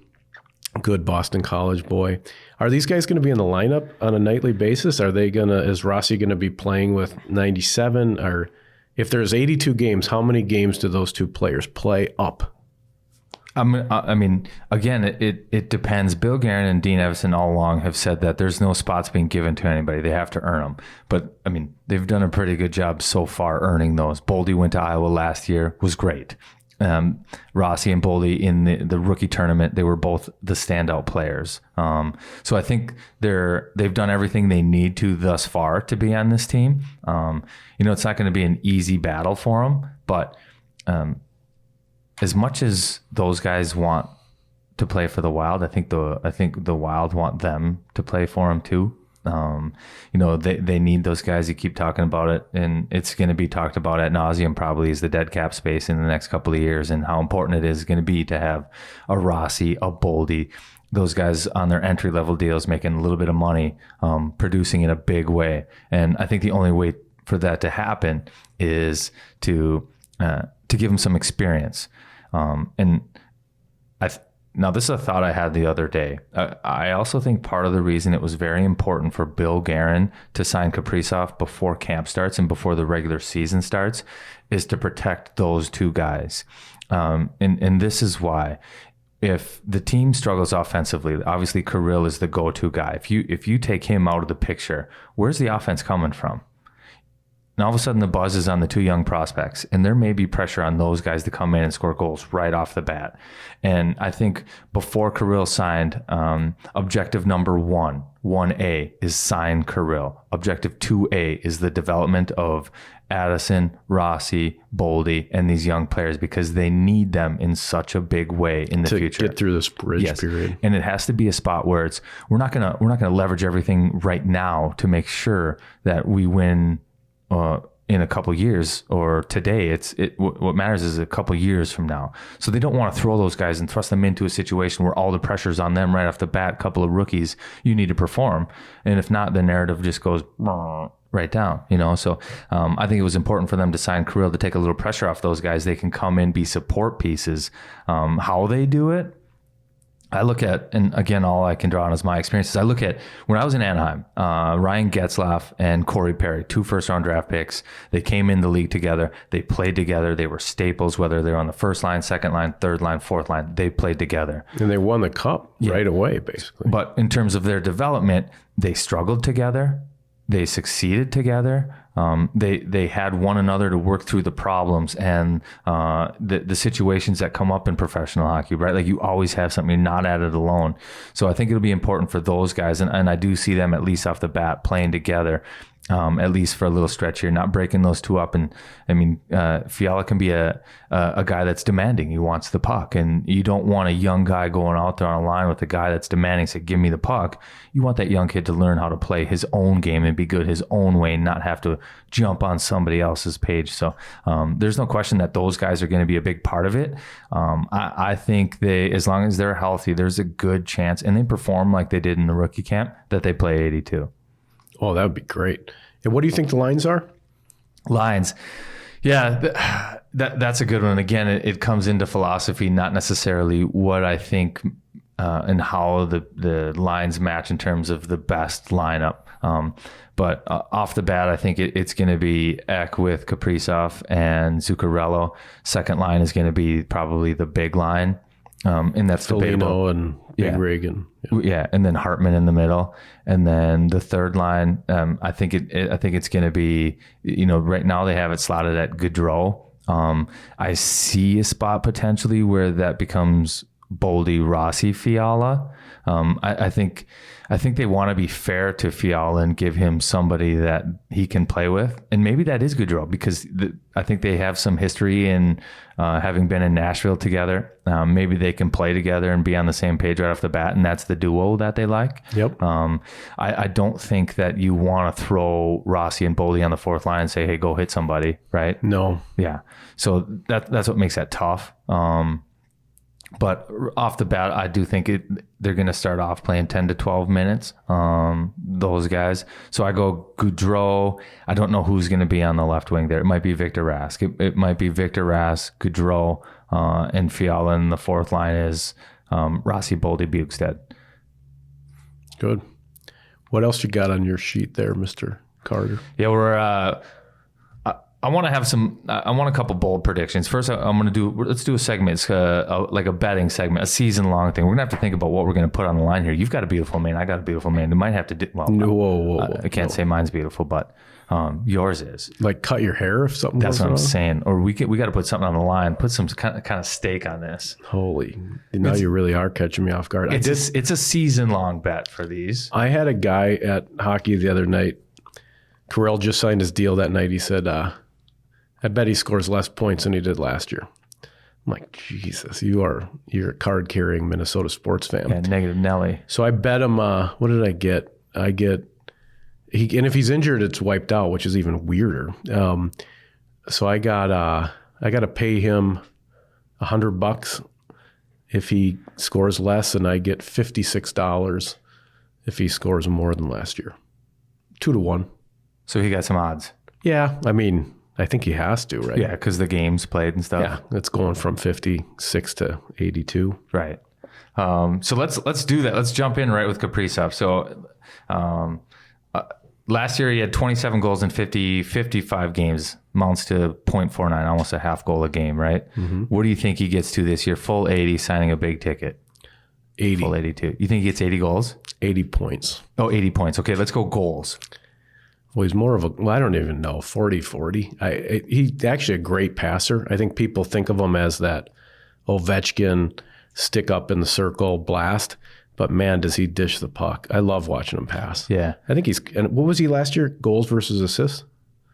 Good Boston College boy. Are these guys going to be in the lineup on a nightly basis? Is Rossi going to be playing with 97? Or if there's 82 games, how many games do those two players play up? I mean, again, it depends. Bill Guerin and Dean Evison all along have said that there's no spots being given to anybody. They have to earn them. But, I mean, they've done a pretty good job so far earning those. Boldy went to Iowa last year, was great. Rossi and Boldy in the rookie tournament, they were both the standout players. So I think they've done everything they need to thus far to be on this team. It's not going to be an easy battle for them, but as much as those guys want to play for the Wild, I think the Wild want them to play for them too. They need those guys. You keep talking about it, and it's going to be talked about ad nauseum probably is the dead cap space in the next couple of years and how important it is going to be to have a Rossi, a Boldy, those guys on their entry level deals making a little bit of money, producing in a big way. And I think the only way for that to happen is to give them some experience. Now, this is a thought I had the other day. I also think part of the reason it was very important for Bill Guerin to sign Kaprizov before camp starts and before the regular season starts is to protect those two guys. And this is why. If the team struggles offensively, obviously Kirill is the go-to guy. If you take him out of the picture, where's the offense coming from? And all of a sudden the buzz is on the two young prospects, and there may be pressure on those guys to come in and score goals right off the bat. And I think before Kirill signed, objective number 1A is sign Kirill. Objective 2A is the development of Addison, Rossi, Boldy, and these young players because they need them in such a big way in the future. To get through this bridge period. And it has to be a spot where we're not gonna leverage everything right now to make sure that we win in a couple years or today. What matters is a couple years from now. So they don't want to throw those guys and thrust them into a situation where all the pressure's on them right off the bat. Couple of rookies, you need to perform, and if not, the narrative just goes right down. So I think it was important for them to sign Kirill to take a little pressure off those guys. They can come in, be support pieces. How they do it, I look at, and again, all I can draw on is my experiences. I look at when I was in Anaheim, Ryan Getzlaf and Corey Perry, 2 first-round draft picks. They came in the league together. They played together. They were staples, whether they're on the first line, second line, third line, fourth line. They played together. And they won the cup right away, basically. But in terms of their development, they struggled together. They succeeded together. They had one another to work through the problems and the situations that come up in professional hockey, right? Like you always have something, you're not at it alone. So I think it'll be important for those guys. And I do see them at least off the bat playing together, at least for a little stretch here, not breaking those two up. And I mean, Fiala can be a guy that's demanding. He wants the puck, and you don't want a young guy going out there on a line with a guy that's demanding, say, give me the puck. You want that young kid to learn how to play his own game and be good his own way and not have to jump on somebody else's page. So there's no question that those guys are going to be a big part of it. I think as long as they're healthy, there's a good chance, and they perform like they did in the rookie camp, that they play 82. Oh, that would be great. And what do you think the lines are? Lines. Yeah, that's a good one. Again, it comes into philosophy, not necessarily what I think and how the lines match in terms of the best lineup. But off the bat, I think it's going to be Ek with Kaprizov and Zuccarello. Second line is going to be probably the big line. And that's debatable. And Big Rig and and then Hartman in the middle, and then the third line. I think it's going to be, right now they have it slotted at Gaudreau. I see a spot potentially where that becomes Boldy, Rossi, Fiala. I think they want to be fair to Fiala and give him somebody that he can play with. And maybe that is Gaudreau, because I think they have some history in having been in Nashville together. Maybe they can play together and be on the same page right off the bat, and that's the duo that they like. Yep. I don't think that you want to throw Rossi and Boldy on the fourth line and say, hey, go hit somebody, right? No. Yeah. So that's what makes that tough. But off the bat, I do think they're going to start off playing 10 to 12 minutes, those guys. So I go Gaudreau. I don't know who's going to be on the left wing there. It might be Victor Rask. It might be Victor Rask, Gaudreau, and Fiala. And the fourth line is Rossi, Boldy, Bukestad. Good. What else you got on your sheet there, Mr. Carter? Yeah, we're. I want to have some. I want a couple bold predictions. First, I'm going to do. Let's do a segment. It's like a betting segment, a season-long thing. We're going to have to think about what we're going to put on the line here. You've got a beautiful man. I got a beautiful man. You might have to. Whoa, I can't say mine's beautiful, but yours is. Like cut your hair if something. That's goes what I'm wrong? saying. Or we got to put something on the line. Put some kind of stake on this. Holy! Now you really are catching me off guard. It's a season-long bet for these. I had a guy at hockey the other night. Carell just signed his deal that night. He said, I bet he scores less points than he did last year. I'm like, Jesus, you're a card-carrying Minnesota sports fan. Yeah, negative Nelly. So I bet him, what did I get? And if he's injured, it's wiped out, which is even weirder. So I got to pay him $100 if he scores less, and I get $56 if he scores more than last year. 2-1. So he got some odds. Yeah, I mean, I think he has to, right? Yeah, because the games played and stuff. Yeah, it's going from 56 to 82. Right. So let's do that. Let's jump in right with Kaprizov. So last year he had 27 goals in 55 games, amounts to 0.49, almost a half goal a game, right? Mm-hmm. What do you think he gets to this year? Full 80, signing a big ticket. 80. Full 82. You think he gets 80 goals? 80 points. Oh, 80 points. Okay, let's go goals. Well, he's more of I don't even know, 40-40. He's actually a great passer. I think people think of him as that Ovechkin stick up in the circle blast, but man, does he dish the puck. I love watching him pass. Yeah. I think and what was he last year? Goals versus assists?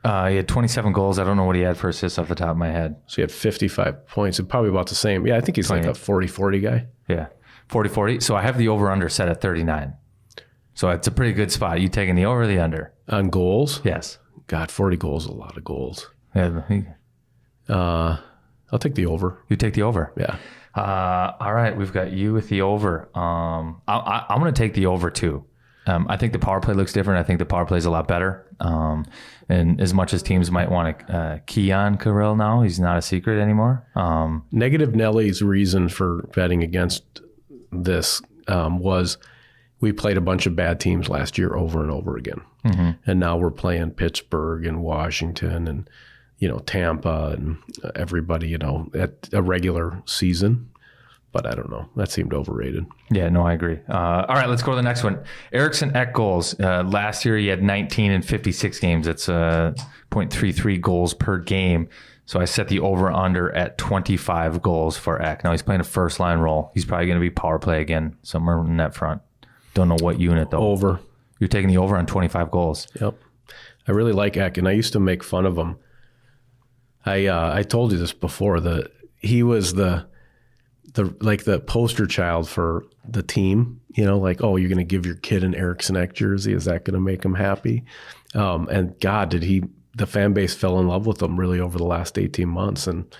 He had 27 goals. I don't know what he had for assists off the top of my head. So he had 55 points. It's probably about the same. Yeah, I think he's 28. like a 40-40 guy. Yeah, 40-40. So I have the over-under set at 39. So it's a pretty good spot. You taking the over or the under? On goals? Yes. God, 40 goals is a lot of goals. Yeah. I'll take the over. You take the over? Yeah. All right. We've got you with the over. I'm going to take the over too. I think the power play looks different. I think the power play is a lot better. And as much as teams might want to key on Carell now, he's not a secret anymore. Negative Nelly's reason for betting against this was we played a bunch of bad teams last year over and over again. Mm-hmm. And now we're playing Pittsburgh and Washington and, Tampa and everybody, at a regular season. But I don't know. That seemed overrated. Yeah, no, I agree. All right, let's go to the next one. Eriksson Ek goals. Last year he had 19 in 56 games. That's 0.33 goals per game. So I set the over-under at 25 goals for Ek. Now he's playing a first-line role. He's probably going to be power play again, somewhere in that front. Don't know what unit, though. Over. You're taking the over on 25 goals. Yep. I really like Ek, and I used to make fun of him. I told you this before. He was the poster child for the team. Like, oh, you're going to give your kid an Eriksson Ek jersey. Is that going to make him happy? And God, the fan base fell in love with him really over the last 18 months. And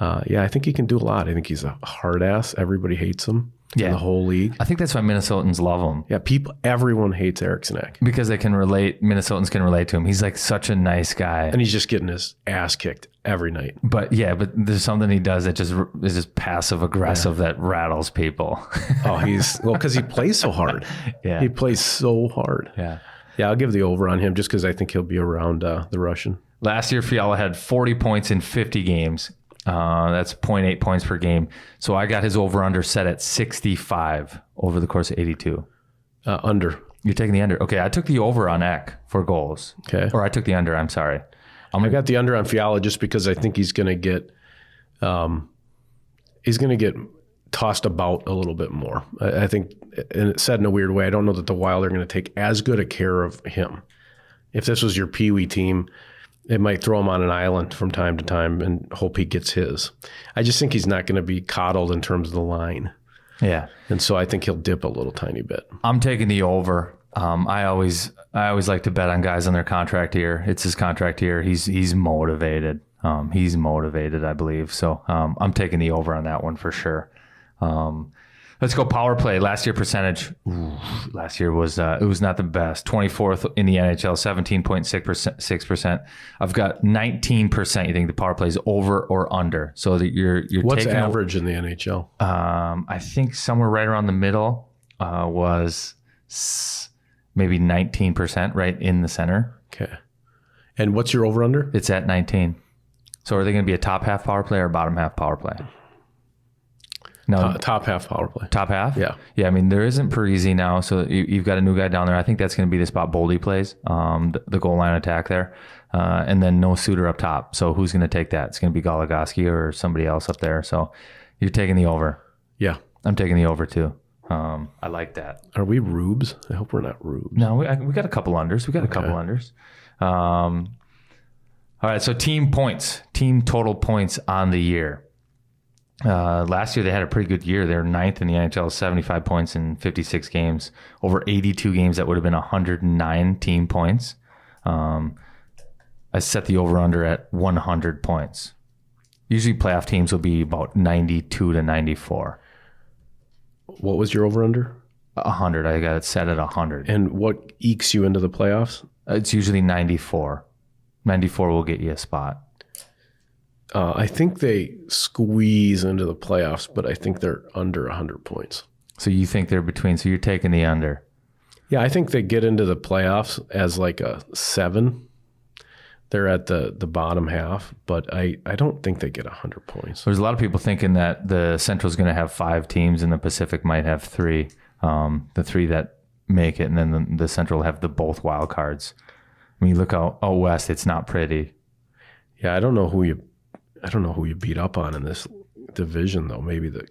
I think he can do a lot. I think he's a hard ass. Everybody hates him. In the whole league. I think that's why Minnesotans love him. Yeah, everyone hates Eriksson Ek. Because they can relate, Minnesotans can relate to him. He's like such a nice guy. And he's just getting his ass kicked every night. But there's something he does that just is just passive aggressive that rattles people. Because he plays so hard. Yeah. He plays so hard. Yeah. Yeah, I'll give the over on him just because I think he'll be around the Russian. Last year, Fiala had 40 points in 50 games. That's 0.8 points per game. So I got his over-under set at 65 over the course of 82. Under. You're taking the under. Okay, I took the over on Ek for goals. Okay. Or I took the under, I'm sorry. I got the under on Fiala just because I think he's going to get tossed about a little bit more. I think, and it's said in a weird way, I don't know that the Wild are going to take as good a care of him. If this was your Pee Wee team, it might throw him on an island from time to time and hope he gets his. I just think he's not going to be coddled in terms of the line. Yeah. And so I think he'll dip a little tiny bit. I'm taking the over. I always like to bet on guys on their contract year. It's his contract year. He's motivated. He's motivated, I believe. So I'm taking the over on that one for sure. Let's go power play. Last year percentage. Last year was it was not the best. 24th in the NHL, 17.6%. I've got 19%. You think the power play is over or under? So that you're What's taking average in the NHL? I think somewhere right around the middle was maybe 19%, right in the center. Okay. And what's your over under? It's at 19. So are they going to be a top half power play or bottom half power play? No, top half power play. Top half? Yeah. Yeah, I mean, there isn't Parisi now, so you've got a new guy down there. I think that's going to be the spot Boldy plays, the goal line attack there. And then no Suter up top. So who's going to take that? It's going to be Goligoski or somebody else up there. So you're taking the over. Yeah. I'm taking the over too. I like that. Are we rubes? I hope we're not rubes. No, we got a couple unders. We got a couple unders. All right, so team points. Team total points on the year. Last year they had a pretty good year. They're ninth in the NHL, 75 points in 56 games. Over 82 games, that would have been 109 team points. I set the over-under at 100 points. Usually playoff teams will be about 92 to 94. What was your over-under? 100. I got it set at 100. And what ekes you into the playoffs? It's usually 94. 94 will get you a spot. I think they squeeze into the playoffs, but I think they're under 100 points. So you think they're between, so you're taking the under. Yeah, I think they get into the playoffs as like a 7. They're at the bottom half, but I don't think they get 100 points. There's a lot of people thinking that the Central's going to have 5 teams and the Pacific might have 3. The 3 that make it, and then the Central will have the both wild cards. When you look out west, it's not pretty. Yeah, I don't know who you beat up on in this division though. Maybe the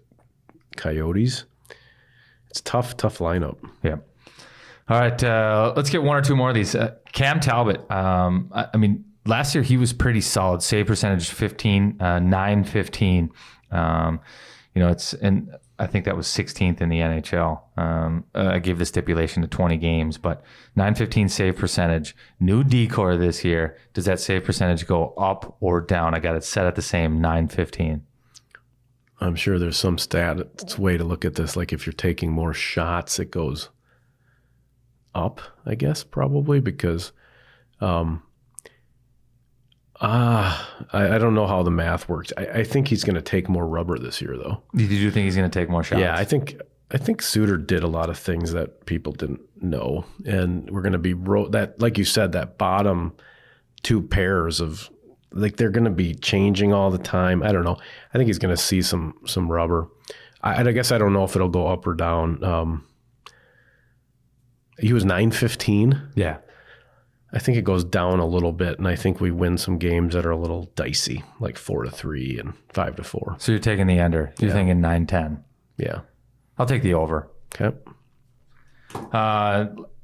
Coyotes. It's tough lineup. Yeah. All right, let's get one or two more of these. Cam Talbot. I mean, last year he was pretty solid. Save percentage 915. And I think that was 16th in the NHL. I gave the stipulation to 20 games, but 915 save percentage. New decor this year. Does that save percentage go up or down? I got it set at the same 915. I'm sure there's some stat way to look at this. Like if you're taking more shots, it goes up, I guess, probably because I don't know how the math works. I think he's going to take more rubber this year, though. Did you think he's going to take more shots? Yeah, I think Suter did a lot of things that people didn't know, and we're going to be that, like you said, that bottom 2 pairs of like they're going to be changing all the time. I don't know. I think he's going to see some rubber. I guess I don't know if it'll go up or down. He was 915. Yeah. I think it goes down a little bit, and I think we win some games that are a little dicey, like 4-3 and 5-4. So you're taking the under. You're thinking 9-10. Yeah. I'll take the over. Okay.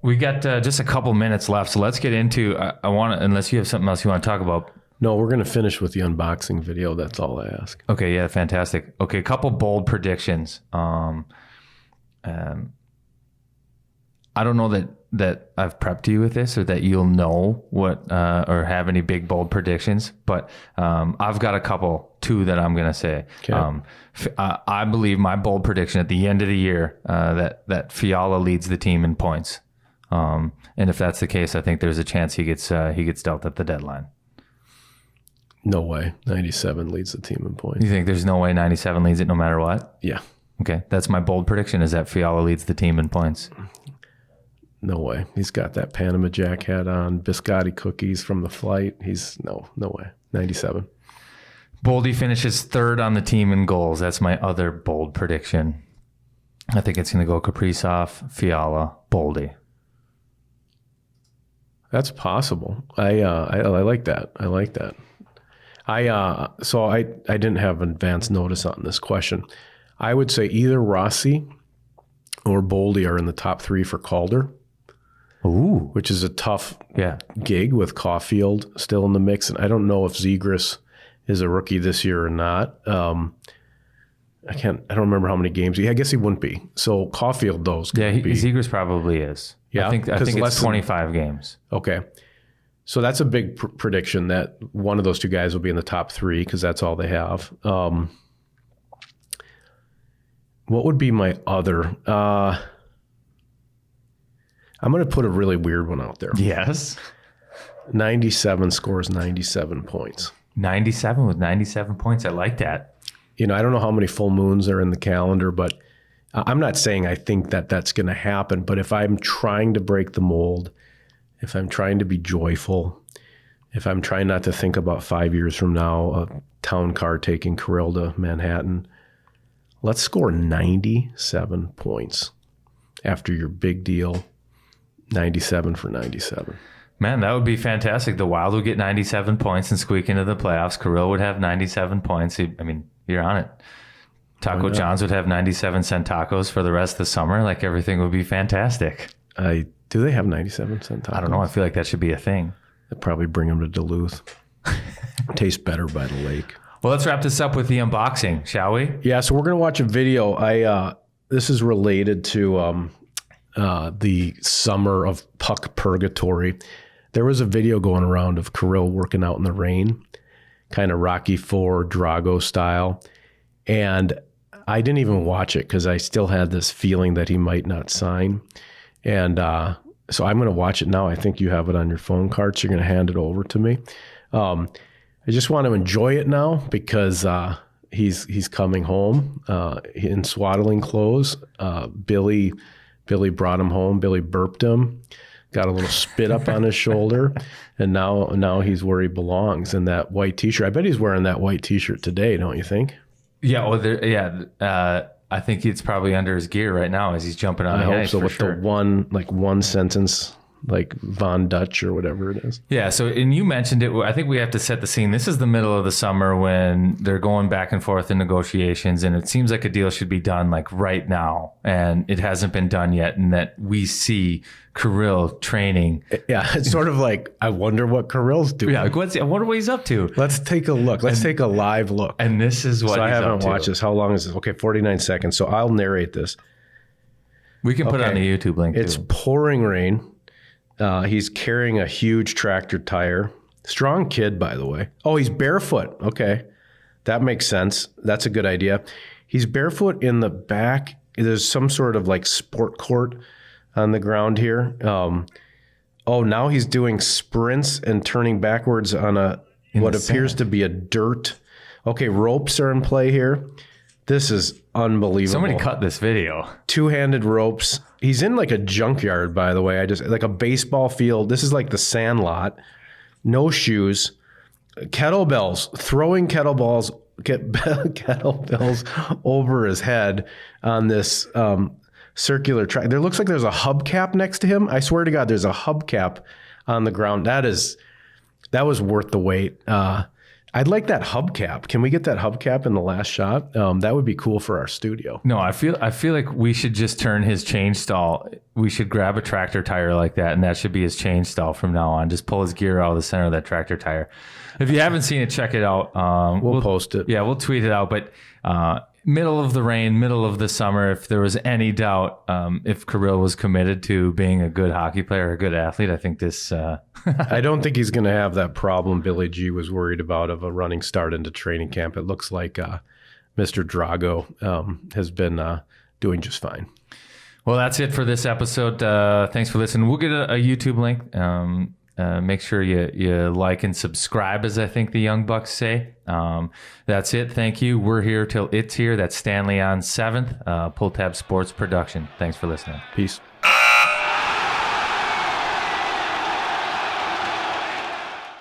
We got just a couple minutes left, so let's get into. I want to, unless you have something else you want to talk about. No, we're going to finish with the unboxing video. That's all I ask. Okay, yeah, fantastic. Okay, a couple bold predictions. I don't know that I've prepped you with this or that you'll know what or have any big bold predictions, but I've got a couple, 2 that I'm going to say. Okay. I believe my bold prediction at the end of the year that Fiala leads the team in points, and if that's the case, I think there's a chance he gets dealt at the deadline. No way. 97 leads the team in points. You think there's no way 97 leads it no matter what? Yeah. Okay, that's my bold prediction, is that Fiala leads the team in points. No way. He's got that Panama Jack hat on, biscotti cookies from the flight. No way. 97. Boldy finishes 3rd on the team in goals. That's my other bold prediction. I think it's going to go Kaprizov, Fiala, Boldy. That's possible. I like that. I like that. So I didn't have advance notice on this question. I would say either Rossi or Boldy are in the top 3 for Calder. Ooh, which is a tough gig with Caulfield still in the mix. And I don't know if Zegras is a rookie this year or not. I don't remember how many games. I guess he wouldn't be. So Caulfield, those. Yeah, Zegras probably is. Yeah, I think it's 25 games. Okay. So that's a big prediction that one of those 2 guys will be in the top 3 because that's all they have. What would be my other? I'm going to put a really weird one out there. Yes. 97 scores 97 points. 97 with 97 points. I like that. I don't know how many full moons are in the calendar, but I'm not saying I think that that's going to happen. But if I'm trying to break the mold, if I'm trying to be joyful, if I'm trying not to think about 5 years from now, a town car taking Kirill to Manhattan, let's score 97 points after your big deal, 97 for 97. Man, that would be fantastic. The Wild would get 97 points and squeak into the playoffs. Kirill would have 97 points. I mean, you're on it. Taco John's would have 97 cent tacos for the rest of the summer. Like, everything would be fantastic. Do they have 97 cent tacos? I don't know. I feel like that should be a thing. They'd probably bring them to Duluth. Tastes better by the lake. Well, let's wrap this up with the unboxing, shall we? Yeah, so we're going to watch a video. This is related to the summer of puck purgatory. There was a video going around of Kirill working out in the rain, kind of Rocky IV, Drago style. And I didn't even watch it because I still had this feeling that he might not sign. And so I'm going to watch it now. I think you have it on your phone card, so you're going to hand it over to me. I just want to enjoy it now because he's coming home in swaddling clothes. Billy brought him home. Billy burped him, got a little spit up on his shoulder, and now he's where he belongs in that white T-shirt. I bet he's wearing that white T-shirt today, don't you think? Yeah. Well, I think it's probably under his gear right now as he's jumping on the ice. I hope so. With sure. the one sentence, like Von Dutch or whatever it is. Yeah. So, and you mentioned it. I think we have to set the scene. This is the middle of the summer when they're going back and forth in negotiations, and it seems like a deal should be done like right now, and it hasn't been done yet. And that we see Kirill training. Yeah, it's sort of like, I wonder what Kirill's doing. Yeah, I wonder what he's up to. Let's take a look. Let's take a live look. And this is what I he's haven't up to. watched this. How long is this? Okay, 49 seconds. So I'll narrate this. We can put it on the YouTube link. It's too. pouring rain. He's carrying a huge tractor tire. Strong kid, by the way. Oh, he's barefoot. Okay. That makes sense. That's a good idea. He's barefoot in the back. There's some sort of like sport court on the ground here. Now he's doing sprints and turning backwards on what appears to be a dirt. Okay, ropes are in play here. This is unbelievable. Somebody cut this video. Two-handed ropes. He's in like a junkyard, by the way. Like a baseball field. This is like the Sandlot. No shoes. Kettlebells. Throwing kettlebells over his head on this circular track. There looks like there's a hubcap next to him. I swear to God, there's a hubcap on the ground. That was worth the wait. I'd like that hubcap. Can we get that hubcap in the last shot? That would be cool for our studio. No, I feel like we should just turn his change stall. We should grab a tractor tire like that, and that should be his change stall from now on. Just pull his gear out of the center of that tractor tire. If you haven't seen it, check it out. We'll post it. Yeah, we'll tweet it out. But middle of the rain, middle of the summer, if there was any doubt if Kirill was committed to being a good hockey player, a good athlete, I think this... I don't think he's going to have that problem Billy G was worried about of a running start into training camp. It looks like Mr. Drago has been doing just fine. Well, that's it for this episode. Thanks for listening. We'll get a YouTube link. Make sure you like and subscribe, as I think the Young Bucks say. That's it. Thank you. We're here till it's here. That's Stanley on 7th. Pull Tab Sports Production. Thanks for listening. Peace.